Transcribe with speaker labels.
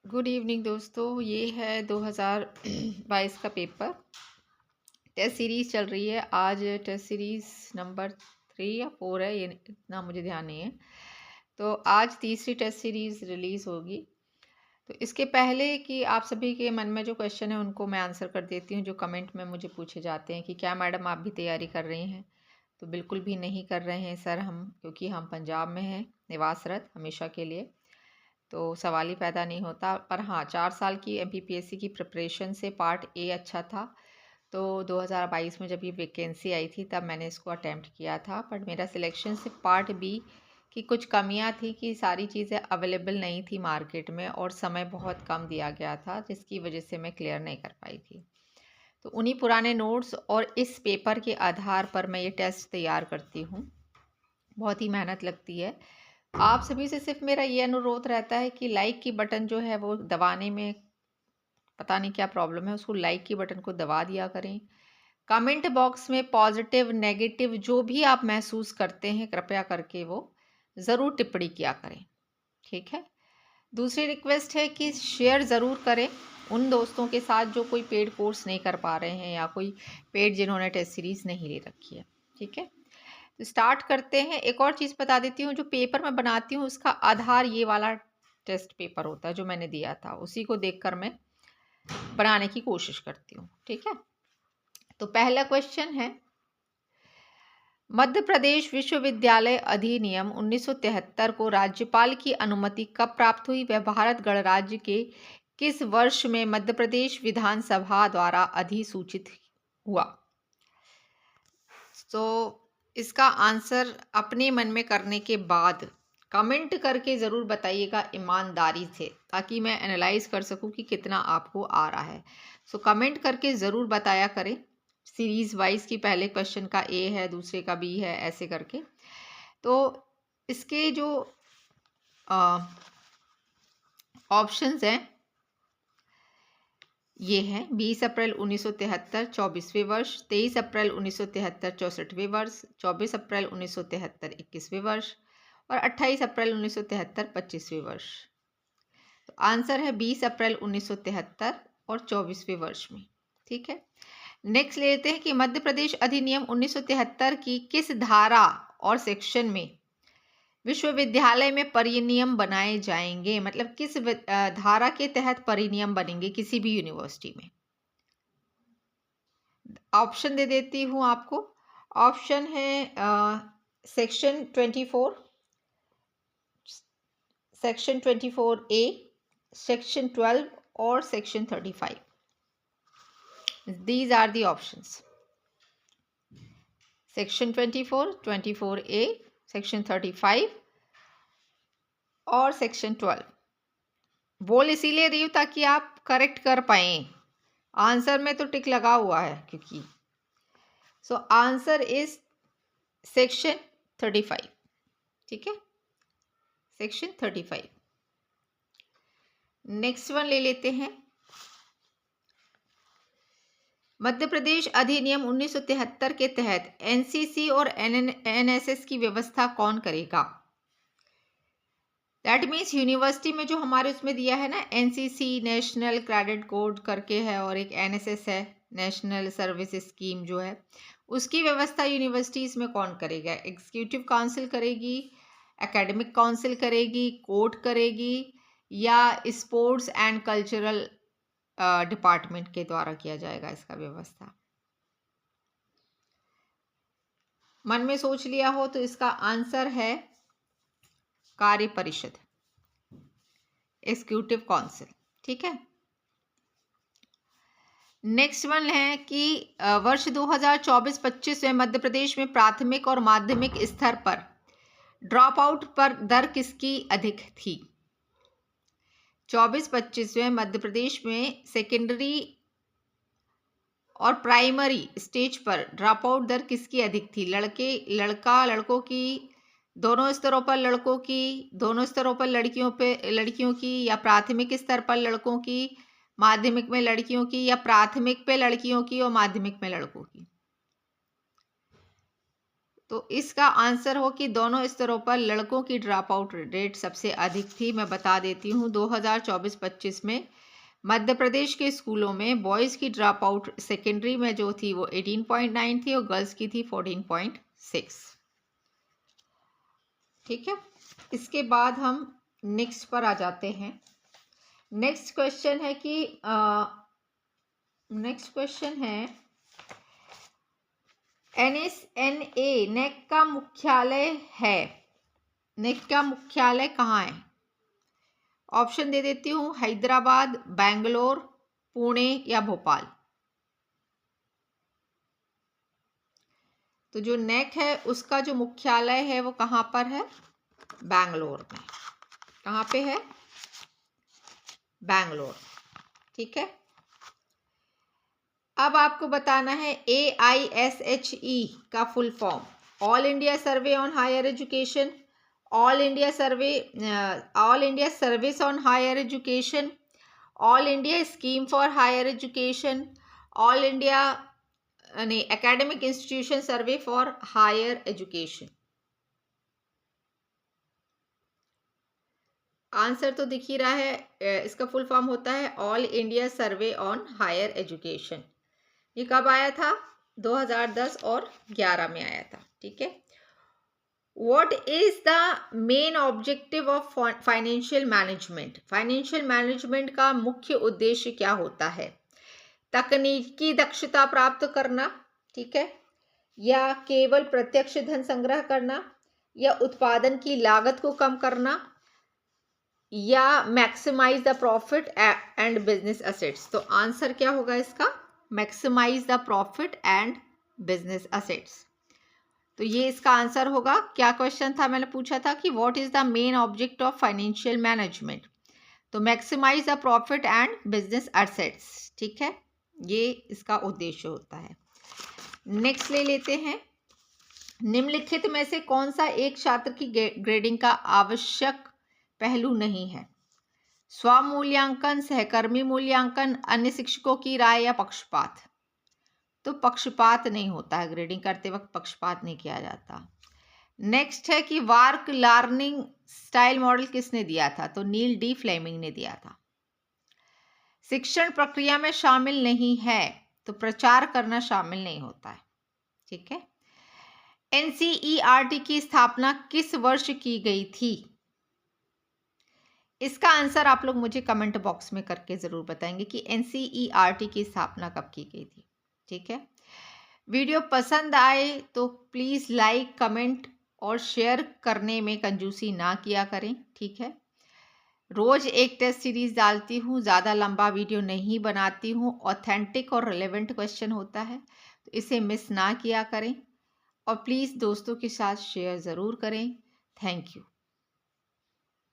Speaker 1: Good evening दोस्तों। ये है 2022 का पेपर। टेस्ट सीरीज़ चल रही है। आज टेस्ट सीरीज़ नंबर 3 या 4 है, ये इतना मुझे ध्यान नहीं है। तो आज तीसरी टेस्ट सीरीज़ रिलीज़ होगी। तो इसके पहले कि आप सभी के मन में जो क्वेश्चन है उनको मैं आंसर कर देती हूँ, जो कमेंट में मुझे पूछे जाते हैं कि क्या मैडम आप भी तैयारी कर रही हैं। तो बिल्कुल भी नहीं कर रहे हैं सर हम, क्योंकि हम पंजाब में हैं निवासरत हमेशा के लिए, तो सवाल ही पैदा नहीं होता। पर हाँ, 4 साल की MPPSC की प्रिपरेशन से पार्ट ए अच्छा था। तो 2022 में जब ये वैकेंसी आई थी तब मैंने इसको अटैम्प्ट किया था, बट मेरा सिलेक्शन सिर्फ पार्ट बी की कुछ कमियां थी कि सारी चीज़ें अवेलेबल नहीं थी मार्केट में और समय बहुत कम दिया गया था, जिसकी वजह से मैं क्लियर नहीं कर पाई थी। तो उन्हीं पुराने नोट्स और इस पेपर के आधार पर मैं ये टेस्ट तैयार करती हूँ। बहुत ही मेहनत लगती है। आप सभी से सिर्फ मेरा ये अनुरोध रहता है कि लाइक की बटन जो है वो दबाने में पता नहीं क्या प्रॉब्लम है, उसको लाइक की बटन को दबा दिया करें। कमेंट बॉक्स में पॉजिटिव नेगेटिव जो भी आप महसूस करते हैं कृपया करके वो ज़रूर टिप्पणी किया करें, ठीक है। दूसरी रिक्वेस्ट है कि शेयर ज़रूर करें उन दोस्तों के साथ जो कोई पेड कोर्स नहीं कर पा रहे हैं या कोई पेड जिन्होंने टेस्ट सीरीज़ नहीं ले रखी है, ठीक है। तो स्टार्ट करते हैं। एक और चीज़ बता देती हूँ, जो पेपर मैं बनाती हूँ उसका आधार ये वाला टेस्ट पेपर होता है जो मैंने दिया था, उसी को देखकर मैं बनाने की कोशिश करती हूँ, ठीक है। तो पहला क्वेश्चन है, मध्य प्रदेश विश्वविद्यालय अधिनियम 1973 को राज्यपाल की अनुमति कब प्राप्त हुई? वह भारत गणराज्य के किस वर्ष में मध्य प्रदेश विधानसभा द्वारा अधिसूचित हुआ? तो इसका आंसर अपने मन में करने के बाद कमेंट करके ज़रूर बताइएगा ईमानदारी से, ताकि मैं एनालाइज कर सकूं कि कितना आपको आ रहा है। सो कमेंट करके ज़रूर बताया करें। सीरीज़ वाइज की पहले क्वेश्चन का ए है, दूसरे का बी है, ऐसे करके। तो इसके जो ऑप्शंस हैं ये हैं: 20 अप्रैल 1973 24वें वर्ष, 23 अप्रैल 1973 64वें वर्ष, 24 अप्रैल 1973 21वें वर्ष और 28 अप्रैल 1973 25वें वर्ष। तो आंसर है 20 अप्रैल 1973 और 24वें वर्ष में, ठीक है। नेक्स्ट लेते हैं कि मध्य प्रदेश अधिनियम 1973 की किस धारा और सेक्शन में विश्वविद्यालय में परिनियम बनाए जाएंगे? मतलब किस धारा के तहत परिनियम बनेंगे किसी भी यूनिवर्सिटी में? ऑप्शन दे देती हूँ आपको। ऑप्शन है सेक्शन 24, सेक्शन 24A, सेक्शन 12 और section 35। These are the options: section 24, 24A, section 35 और सेक्शन 12। बोल इसीलिए रही हूँ ताकि आप करेक्ट कर पाए। आंसर में तो टिक लगा हुआ है क्योंकि सो आंसर इज सेक्शन 35, ठीक है, सेक्शन 35। नेक्स्ट वन ले लेते हैं। मध्य प्रदेश अधिनियम 1973 के तहत NCC और NSS की व्यवस्था कौन करेगा? दैट मीन्स यूनिवर्सिटी में जो हमारे उसमें दिया है ना, NCC नेशनल क्रेडिट कोड करके है और एक NSS है नेशनल सर्विस स्कीम जो है, उसकी व्यवस्था यूनिवर्सिटीज़ में कौन करेगा? एग्जीक्यूटिव काउंसिल करेगी, एकेडमिक काउंसिल करेगी, कोर्ट करेगी या स्पोर्ट्स एंड कल्चरल डिपार्टमेंट के द्वारा किया जाएगा इसका व्यवस्था? मन में सोच लिया हो तो इसका आंसर है कार्य परिषद, एग्जीक्यूटिव काउंसिल, ठीक है। नेक्स्ट वन है कि वर्ष 2024-25 में मध्य प्रदेश में प्राथमिक और माध्यमिक स्तर पर ड्रॉप आउट पर दर किसकी अधिक थी? 24-25 में मध्य प्रदेश में सेकेंडरी और प्राइमरी स्टेज पर ड्रॉप आउट दर किसकी अधिक थी? लड़कों की, दोनों स्तरों पर लड़कों की, दोनों स्तरों पर लड़कियों की, या प्राथमिक स्तर पर लड़कों की, माध्यमिक में लड़कियों की, या प्राथमिक पे लड़कियों की और माध्यमिक में लड़कों की? तो इसका आंसर हो कि दोनों स्तरों पर लड़कों की ड्रॉप आउट रेट सबसे अधिक थी। मैं बता देती हूँ 2024-25 में मध्य प्रदेश के स्कूलों में बॉयज़ की ड्रॉप आउट सेकेंडरी में जो थी वो 18.9 थी और गर्ल्स की थी 14.6। ठीक है, इसके बाद हम नेक्स्ट पर आ जाते हैं। नेक्स्ट क्वेश्चन है कि नेक्स्ट क्वेश्चन है NSNA नेक का मुख्यालय है, नेक का मुख्यालय कहाँ है? ऑप्शन दे देती हूँ, हैदराबाद, बेंगलोर, पुणे या भोपाल। तो जो नेक है उसका जो मुख्यालय है वो कहाँ पर है? बेंगलोर में। कहाँ पे है? बेंगलोर। ठीक है, अब आपको बताना है AISHE का full form, all India survey on higher education, all India service on higher education, all India scheme for higher education, all India academic institution survey for higher education. Answer तो दिख ही रहा है, इसका फुल फॉर्म होता है all India survey on higher education. ये कब आया था? 2010 और 11 में आया था। ठीक है, what is the main objective of financial management? Financial management का मुख्य उद्देश्य क्या होता है? तकनीकी दक्षता प्राप्त करना, ठीक है, या केवल प्रत्यक्ष धन संग्रह करना, या उत्पादन की लागत को कम करना, या maximize the profit and business assets? तो आंसर क्या होगा इसका? Maximize the profit and business assets. तो ये इसका आंसर होगा। क्या क्वेश्चन था? मैंने पूछा था कि what is the main object of financial management, तो maximize the profit and business assets. ठीक है, ये इसका उद्देश्य होता है। नेक्स्ट ले लेते हैं, निम्नलिखित में से कौन सा एक छात्र की ग्रेडिंग का आवश्यक पहलू नहीं है? स्वमूल्यांकन, सहकर्मी मूल्यांकन, अन्य शिक्षकों की राय या पक्षपात? तो पक्षपात नहीं होता है, ग्रेडिंग करते वक्त पक्षपात नहीं किया जाता। नेक्स्ट है कि वार्क लर्निंग स्टाइल मॉडल किसने दिया था? तो नील डी फ्लेमिंग ने दिया था। शिक्षण प्रक्रिया में शामिल नहीं है, तो प्रचार करना शामिल नहीं होता है। ठीक है, NCERT की स्थापना किस वर्ष की गई थी? इसका आंसर आप लोग मुझे कमेंट बॉक्स में करके ज़रूर बताएंगे कि NCERT की स्थापना कब की गई थी। ठीक है, वीडियो पसंद आए तो प्लीज़ लाइक, कमेंट और शेयर करने में कंजूसी ना किया करें। ठीक है, रोज़ एक टेस्ट सीरीज़ डालती हूँ, ज़्यादा लंबा वीडियो नहीं बनाती हूँ, ऑथेंटिक और रिलेवेंट क्वेश्चन होता है, तो इसे मिस ना किया करें और प्लीज़ दोस्तों के साथ शेयर ज़रूर करें। Thank you.